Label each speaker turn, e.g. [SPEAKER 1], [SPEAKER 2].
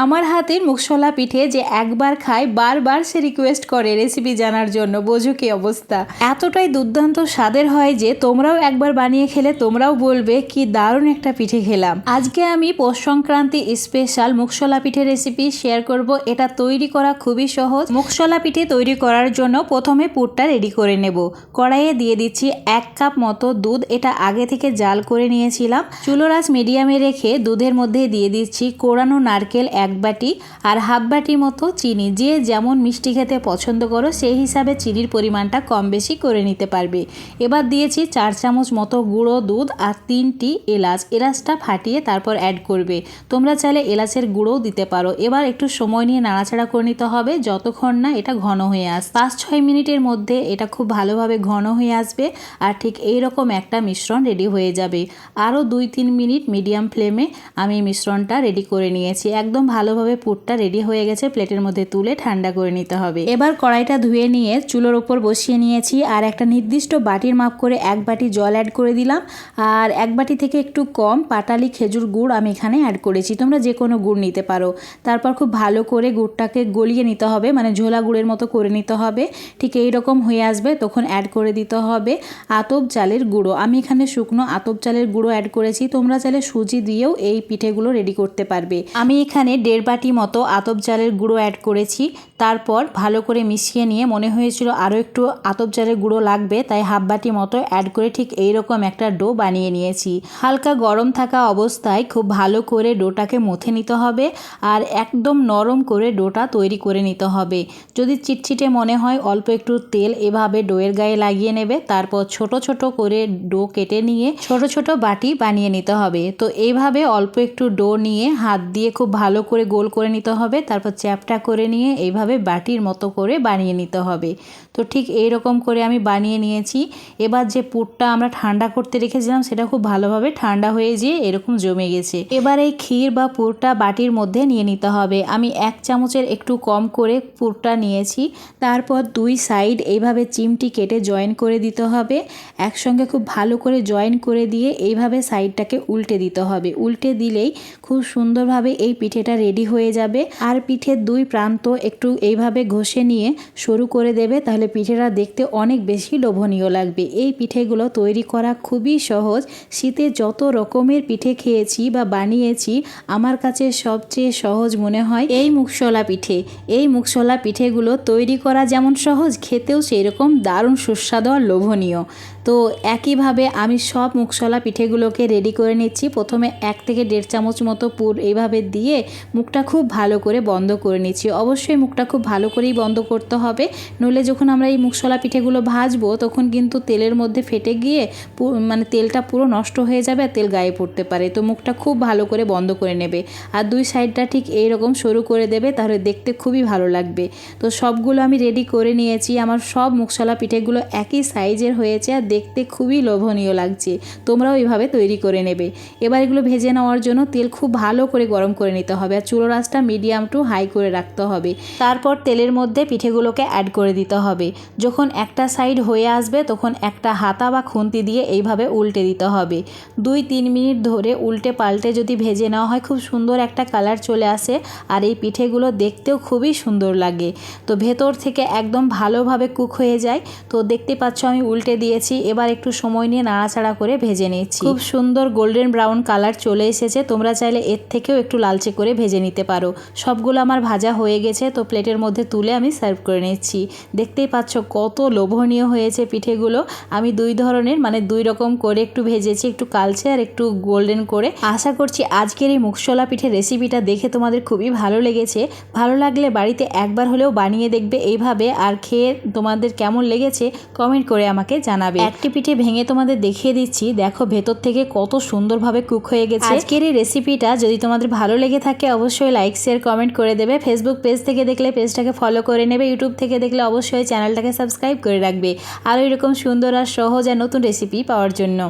[SPEAKER 1] আমার হাতের মুগশলা পিঠে যে একবার খায় বারবার সে রিকোয়েস্ট করে রেসিপি জানার জন্য। বোঝো কি অবস্থা। এতটাই দুর্দান্ত স্বাদের হয় যে তোমরাও একবার বানিয়ে খেলে তোমরাও বলবে কি দারুণ একটা পিঠে খেলাম। আজকে আমি পৌষ সংক্রান্তি স্পেশাল মুগশলা পিঠে রেসিপি শেয়ার করব। এটা তৈরি করা খুবই সহজ। মুগশলা পিঠে তৈরি করার জন্য প্রথমে পুরটা রেডি করে নেব। কড়াইয়ে দিয়ে দিচ্ছি 1 কাপ মতো দুধ। এটা আগে থেকে জাল করে নিয়েছিলাম। চুলোর আঁচ মিডিয়ামে রেখে দুধের মধ্যে দিয়ে দিচ্ছি কোরানো নারকেল 1 বাটি আর হাফ বাটি মতো চিনি। যে যেমন মিষ্টি খেতে পছন্দ করো সেই হিসাবে চিনির পরিমাণটা কম বেশি করে নিতে পারবে। এবার দিয়েছি 4 চামচ মতো গুঁড়ো দুধ আর 3টি এলাচ। এলাচটা ফাটিয়ে তারপর অ্যাড করবে। তোমরা চাইলে এলাচের গুঁড়োও দিতে পারো। এবার একটু সময় নিয়ে নাড়াচাড়া করে নিতে হবে যতক্ষণ না এটা ঘন হয়ে আসে। 5-6 মিনিটের মধ্যে এটা খুব ভালোভাবে ঘন হয়ে আসবে আর ঠিক এইরকম একটা মিশ্রণ রেডি হয়ে যাবে। আরও 2-3 মিনিট মিডিয়াম ফ্লেমে আমি মিশ্রণটা রেডি করে নিয়েছি। একদম ভালোভাবে পুরটা রেডি হয়ে গেছে। প্লেটের মধ্যে তুলে ঠান্ডা করে নিতে হবে। এবার কড়াইটা ধুয়ে নিয়ে চুলোর ওপর বসিয়ে নিয়েছি আর একটা নির্দিষ্ট বাটির মাপ করে 1 বাটি জল অ্যাড করে দিলাম আর 1 বাটি থেকে একটু কম পাটালি খেজুর গুড় আমি এখানে অ্যাড করেছি। তোমরা যে কোনো গুড় নিতে পারো। তারপর খুব ভালো করে গুড়টাকে গলিয়ে নিতে হবে, মানে ঝোলা গুড়ের মতো করে নিতে হবে। ঠিক এই রকম হয়ে আসবে তখন অ্যাড করে দিতে হবে আতপ চালের গুঁড়ো। আমি এখানে শুকনো আতপ চালের গুঁড়ো অ্যাড করেছি। তোমরা চাইলে সুজি দিয়েও এই পিঠেগুলো রেডি করতে পারবে। আমি এখানে 1.5 বাটি মতো আতপ চালের গুঁড়ো অ্যাড করেছি। তারপর ভালো করে মিশিয়ে নিয়ে মনে হয়েছিল আরও একটু আতপ চালের গুঁড়ো লাগবে, তাই হাফ বাটি মতো অ্যাড করে ঠিক এইরকম একটা ডো বানিয়ে নিয়েছি। হালকা গরম থাকা অবস্থায় খুব ভালো করে ডোটাকে মথে নিতে হবে আর একদম নরম করে ডোটা তৈরি করে নিতে হবে। যদি চিটচিটে মনে হয় অল্প একটু তেল এভাবে ডোয়ের গায়ে লাগিয়ে নেবে। তারপর ছোট ছোট করে ডো কেটে নিয়ে ছোট ছোট বাটি বানিয়ে নিতে হবে। তো এইভাবে অল্প একটু ডো নিয়ে হাত দিয়ে খুব ভালো করে গোল করে নিতে হবে। তারপর চ্যাপটা করে নিয়ে এইভাবে বাটির মতো করে বানিয়ে নিতে হবে। তো ঠিক এই রকম করে আমি বানিয়ে নিয়েছি। এবার যে পুরটা আমরা ঠান্ডা করতে রেখেছিলাম সেটা খুব ভালোভাবে ঠান্ডা হয়ে যেয়ে এরকম জমে গেছে। এবার এই ক্ষীর বা পুরটা বাটির মধ্যে নিয়ে নিতে হবে। আমি 1 চামচের একটু কম করে পুরটা নিয়েছি। তারপর 2 সাইড এইভাবে চিমটি কেটে জয়েন করে দিতে হবে। একসঙ্গে খুব ভালো করে জয়েন করে দিয়ে এইভাবে সাইডটাকে উল্টে দিতে হবে। উল্টে দিলেই খুব সুন্দরভাবে এই পিঠেটা রেডি হয়ে যাবে। আর পিঠের 2 প্রান্ত একটু এইভাবে ঘষে নিয়ে সরু করে দেবে, তাহলে পিঠেটা দেখতে অনেক বেশি লোভনীয় লাগবে। এই পিঠেগুলো তৈরি করা খুবই সহজ। শীতে যত রকমের পিঠে খেয়েছি বা বানিয়েছি আমার কাছে সবচেয়ে সহজ মনে হয় এই মুগশলা পিঠে। এই মুগশলা পিঠেগুলো তৈরি করা যেমন সহজ, খেতেও সেই রকম দারুণ সুস্বাদু আর লোভনীয়। তো একইভাবে আমি সব মুগশলা পিঠেগুলোকে রেডি করে নিচ্ছি। প্রথমে 1 থেকে 1.5 চামচ মতো পুর এইভাবে দিয়ে মুখটা খুব ভালো করে বন্ধ করে নিচ্ছি। অবশ্যই মুখটা খুব ভালো করেই বন্ধ করতে হবে, নইলে যখন আমরা এই মুগশলা পিঠেগুলো ভাজবো তখন কিন্তু তেলের মধ্যে ফেটে গিয়ে মানে তেলটা পুরো নষ্ট হয়ে যাবে আর তেল গায়ে পড়তে পারে। তো মুখটা খুব ভালো করে বন্ধ করে নেবে আর 2 সাইডটা ঠিক এইরকম সরু করে দেবে, তাহলে দেখতে খুবই ভালো লাগবে। তো সবগুলো আমি রেডি করে নিয়েছি। আমার সব মুগশলা পিঠেগুলো একই সাইজের হয়েছে আর দেখতে খুবই লোভনীয় লাগছে। তোমরাও এইভাবে তৈরি করে নেবে। এবার এগুলো ভেজে নেওয়ার জন্য তেল খুব ভালো করে গরম করে নিতে হবে আর চুলোর আঁচটা মিডিয়াম টু হাই করে রাখতে হবে। তারপর তেলের মধ্যে পিঠেগুলোকে অ্যাড করে দিতে হবে। যখন একটা সাইড হয়ে আসবে তখন একটা হাতা বা খুন্তি দিয়ে এইভাবে উল্টে দিতে হবে। 2-3 মিনিট ধরে উল্টে পাল্টে যদি ভেজে নেওয়া হয় খুব সুন্দর একটা কালার চলে আসে আর এই পিঠেগুলো দেখতেও খুবই সুন্দর লাগে। তো ভেতর থেকে একদম ভালোভাবে কুক হয়ে যায়। তো দেখতে পাচ্ছ আমি উল্টে দিয়েছি। এবার একটু সময় নিয়ে নাড়াচাড়া করে ভেজে নিচ্ছি। খুব সুন্দর গোল্ডেন ব্রাউন কালার চলে এসেছে। তোমরা চাইলে এর থেকেও একটু লালচে করে ভেজে নিতে পারো। সবগুলো আমার ভাজা হয়ে গেছে। তো প্লেটের মধ্যে তুলে আমি সার্ভ করে নিচ্ছি। দেখতেই পাচ্ছ কত লোভনীয় হয়েছে পিঠেগুলো। আমি 2 ধরনের মানে 2 রকম করে একটু ভেজেছি, একটু কালচে আর একটু গোল্ডেন করে। আশা করছি আজকের এই মুগশলা পিঠে রেসিপিটা দেখে তোমাদের খুবই ভালো লেগেছে। ভালো লাগলে বাড়িতে একবার হলেও বানিয়ে দেখবে এইভাবে, আর খেয়ে তোমাদের কেমন লেগেছে কমেন্ট করে আমাকে জানাবে। একটি পিঠে ভেঙে তোমাদের দেখিয়ে দিচ্ছি, দেখো ভেতর থেকে কত সুন্দরভাবে কুক হয়ে গেছে। আজকের এই রেসিপিটা যদি তোমাদের ভালো লেগে থাকে অবশ্যই লাইক শেয়ার কমেন্ট করে দেবে। ফেসবুক পেজ থেকে দেখলে পেজটাকে ফলো করে নেবে। ইউটিউব থেকে দেখলে অবশ্যই চ্যানেলটাকে সাবস্ক্রাইব করে রাখবে আরও এরকম সুন্দর আর সহজ আর নতুন রেসিপি পাওয়ার জন্য।